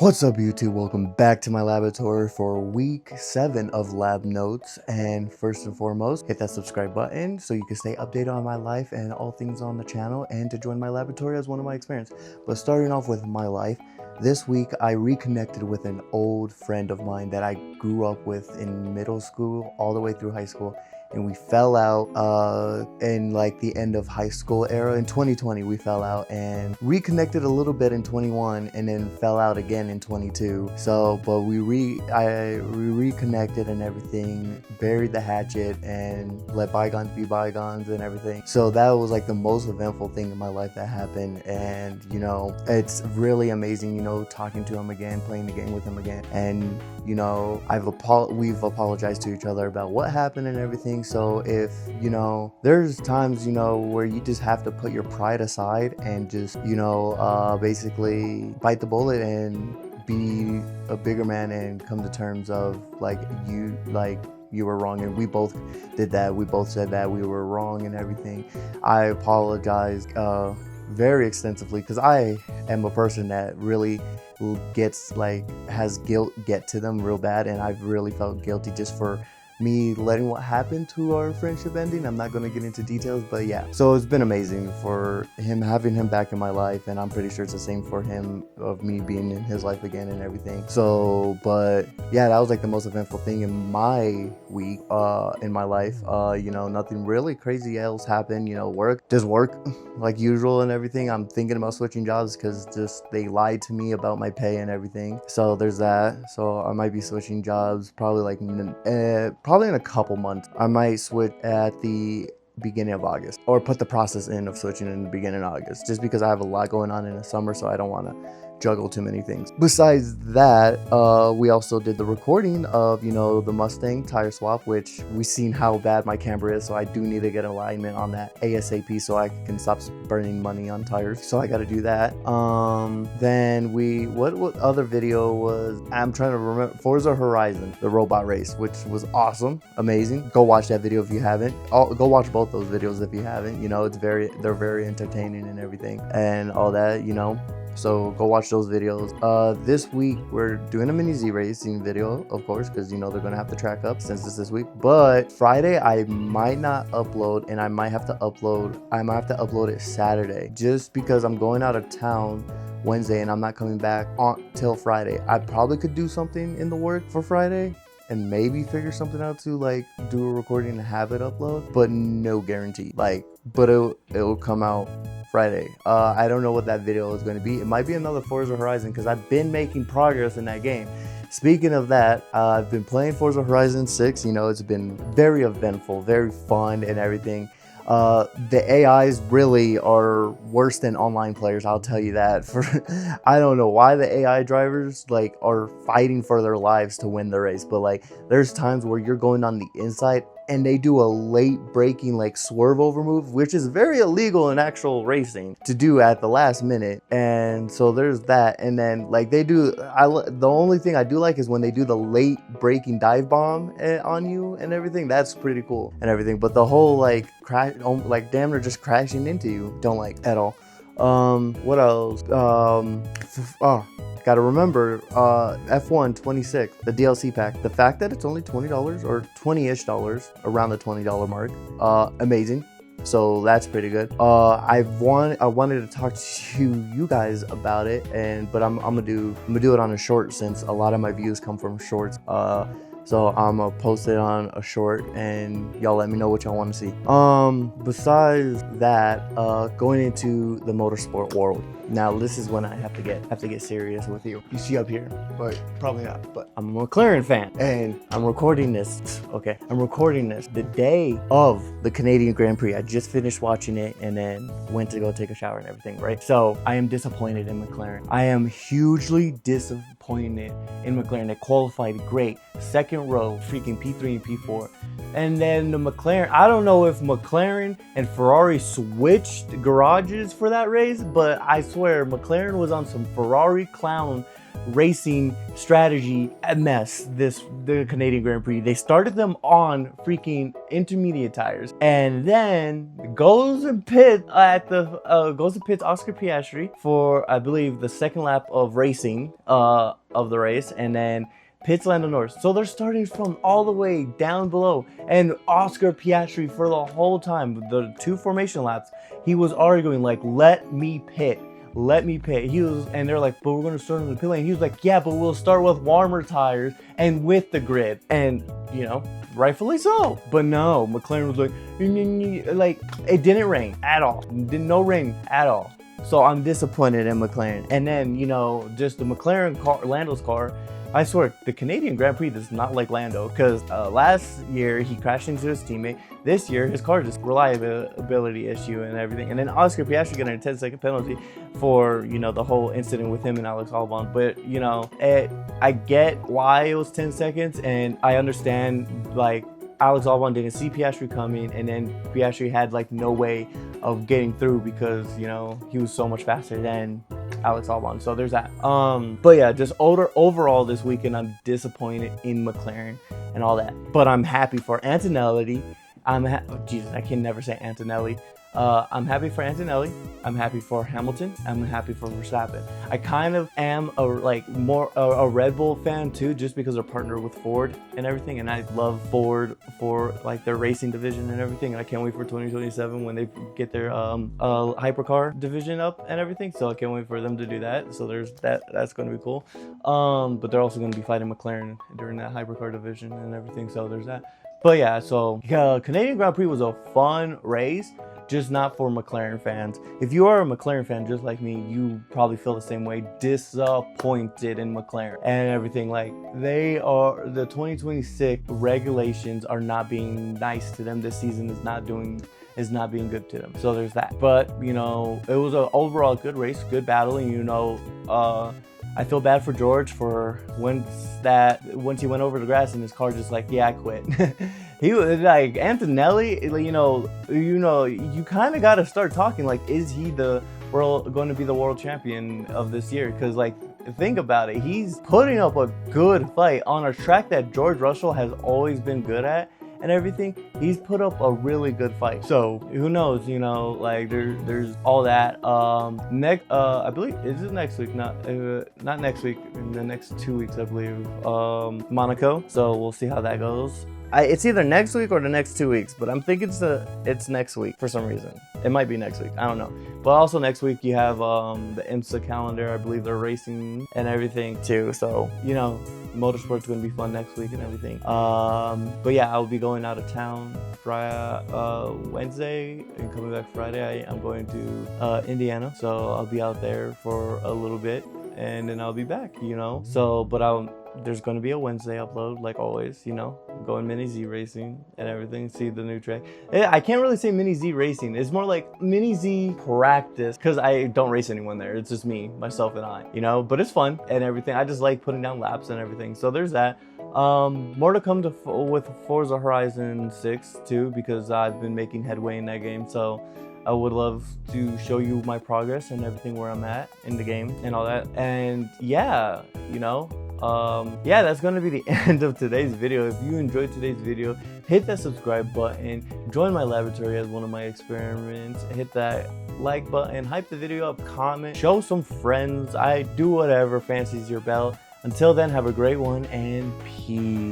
What's up, YouTube? Welcome back to my laboratory for week 7 of lab notes. And first and foremost, hit that subscribe button so you can stay updated on my life and all things on the channel, and to join my laboratory as one of my experience. But starting off with my life, this week I reconnected with an old friend of mine that I grew up with in middle school all the way through high school. And we fell out in like the end of high school era. In 2020 we fell out and reconnected a little bit in 21 and then fell out again in 22. So but we reconnected and everything, buried the hatchet and let bygones be bygones and everything. So that was like the most eventful thing in my life that happened. And you know, it's really amazing, you know, talking to him again, playing the game with him again. And you know, we've apologized to each other about what happened and everything. So if, you know, there's times, you know, where you just have to put your pride aside and just, you know, basically bite the bullet and be a bigger man and come to terms of you were wrong, and we both did that. We both said that we were wrong and everything. I apologized very extensively because I am a person that really has guilt get to them real bad, and I've really felt guilty just for me letting what happened to our friendship ending. I'm not going to get into details, but yeah. So it's been amazing for having him back in my life, and I'm pretty sure it's the same for him of me being in his life again and everything. So, but yeah, that was like the most eventful thing in my week, in my life. You know, nothing really crazy else happened. You know, work like usual and everything. I'm thinking about switching jobs because just they lied to me about my pay and everything. So there's that. So I might be switching jobs probably in a couple months. I might switch at the beginning of August, or put the process in of switching in the beginning of August, just because I have a lot going on in the summer, so I don't want to juggle too many things. Besides that, we also did the recording of, you know, the Mustang tire swap, which we seen how bad my camber is, so I do need to get alignment on that ASAP so I can stop burning money on tires. So I got to do that. Then what other video was, I'm trying to remember, Forza Horizon, the robot race, which was awesome, amazing. Go watch that video if you haven't. Go watch both those videos if you haven't. You know, they're very entertaining and everything and all that, you know. So go watch those videos. This week we're doing a mini Z racing video, of course, because you know they're gonna have to track up since it's this week. But Friday I might not upload, and I might have to upload it Saturday, just because I'm going out of town Wednesday and I'm not coming back till Friday. I probably could do something in the work for Friday and maybe figure something out to like do a recording and have it upload, but no guarantee. But it'll come out Friday. I don't know what that video is going to be. It might be another Forza Horizon because I've been making progress in that game. Speaking of that, I've been playing Forza Horizon 6. You know, it's been very eventful, very fun and everything. The AIs really are worse than online players, I'll tell you that. I don't know why the AI drivers are fighting for their lives to win the race, but there's times where you're going on the inside and they do a late braking swerve over move, which is very illegal in actual racing to do at the last minute. And so there's that. And then the only thing I do like is when they do the late braking dive bomb on you and everything. That's pretty cool and everything, but the whole crash, damn near just crashing into you, don't like at all. What else? Gotta remember, F1 26, the DLC pack. The fact that it's only $20 or $20-ish, around the $20 mark, amazing. So that's pretty good. I wanted to talk to you guys about it, but I'm gonna do it on a short, since a lot of my views come from shorts. So I'm gonna post it on a short, and y'all let me know what y'all want to see. Besides that, going into the motorsport world. Now this is when I have to get serious with you. You see up here, but probably not. But I'm a McLaren fan, and I'm recording this. Okay, I'm recording this the day of the Canadian Grand Prix. I just finished watching it and then went to go take a shower and everything. Right, so I am disappointed in McLaren. I am hugely disappointed in McLaren. They qualified great, second row, freaking P3 and P4. And then the McLaren, I don't know if McLaren and Ferrari switched garages for that race, but I swear McLaren was on some Ferrari clown racing strategy mess the Canadian Grand Prix. They started them on freaking intermediate tires, and then goes to pits Oscar Piastri for, I believe, the second lap of racing of the race, and then pits Lando Norris. So they're starting from all the way down below, and Oscar Piastri for the whole time, the 2 formation laps, he was arguing like, let me pit. And they're like, but we're going to start in the pit lane. He was like, yeah, but we'll start with warmer tires and with the grid. And, you know, rightfully so. But no, McLaren was like, it didn't rain at all. No rain at all. So I'm disappointed in McLaren. And then, you know, just the McLaren car, Lando's car, I swear, the Canadian Grand Prix does not like Lando, because last year he crashed into his teammate. This year, his car just reliability issue and everything. And then Oscar Piastri got a 10-second penalty for, you know, the whole incident with him and Alex Albon. But, you know, I get why it was 10 seconds, and I understand, like, Alex Albon didn't see Piastri coming, and then Piastri had, like, no way of getting through because, you know, he was so much faster than Alex Albon. So there's that. But yeah, just overall this weekend, I'm disappointed in McLaren and all that. But I'm happy for Antonelli. Jesus, I can never say Antonelli. I'm happy for Antonelli. I'm happy for Hamilton. I'm happy for Verstappen. I kind of am a Red Bull fan too, just because they're partnered with Ford and everything, and I love Ford for like their racing division and everything. And I can't wait for 2027 when they get their hypercar division up and everything. So I can't wait for them to do that. So there's that. That's going to be cool. But they're also going to be fighting McLaren during that hypercar division and everything. So there's that. But yeah, so Canadian Grand Prix was a fun race, just not for McLaren fans. If you are a McLaren fan just like me, you probably feel the same way, disappointed in McLaren and everything. Like, the 2026 regulations are not being nice to them. This season is not being good to them. So there's that. But, you know, it was an overall good race, good battling. You know, I feel bad for George for once he went over the grass and his car just like, yeah, I quit. He was like, Antonelli, you know, you kind of got to start talking like, is he going to be the world champion of this year? Because, like, think about it, he's putting up a good fight on a track that George Russell has always been good at and everything. He's put up a really good fight. So who knows, you know, like there's all that. I believe, is it next week? Not next week, in the next 2 weeks, I believe, Monaco. So we'll see how that goes. It's either next week or the next 2 weeks, but I'm thinking it's next week for some reason. It might be next week, I don't know. But also next week you have the IMSA calendar. I believe they're racing and everything too. So, you know, motorsport's gonna be fun next week and everything. But yeah, I'll be going out of town Wednesday and coming back Friday. I'm going to Indiana, so I'll be out there for a little bit and then I'll be back, you know. So, but there's going to be a Wednesday upload, like always, you know, going Mini Z racing and everything, see the new track. I can't really say Mini Z racing. It's more like Mini Z practice, because I don't race anyone there. It's just me, myself, and I, you know, but it's fun and everything. I just like putting down laps and everything. So there's that. More to come with Forza Horizon 6 too, because I've been making headway in that game. So I would love to show you my progress and everything, where I'm at in the game and all that. And yeah, you know, yeah, that's going to be the end of today's video. If you enjoyed today's video, hit that subscribe button, join my laboratory as one of my experiments, hit that like button, hype the video up, comment, show some friends. I do whatever fancies your belt. Until then, have a great one and peace.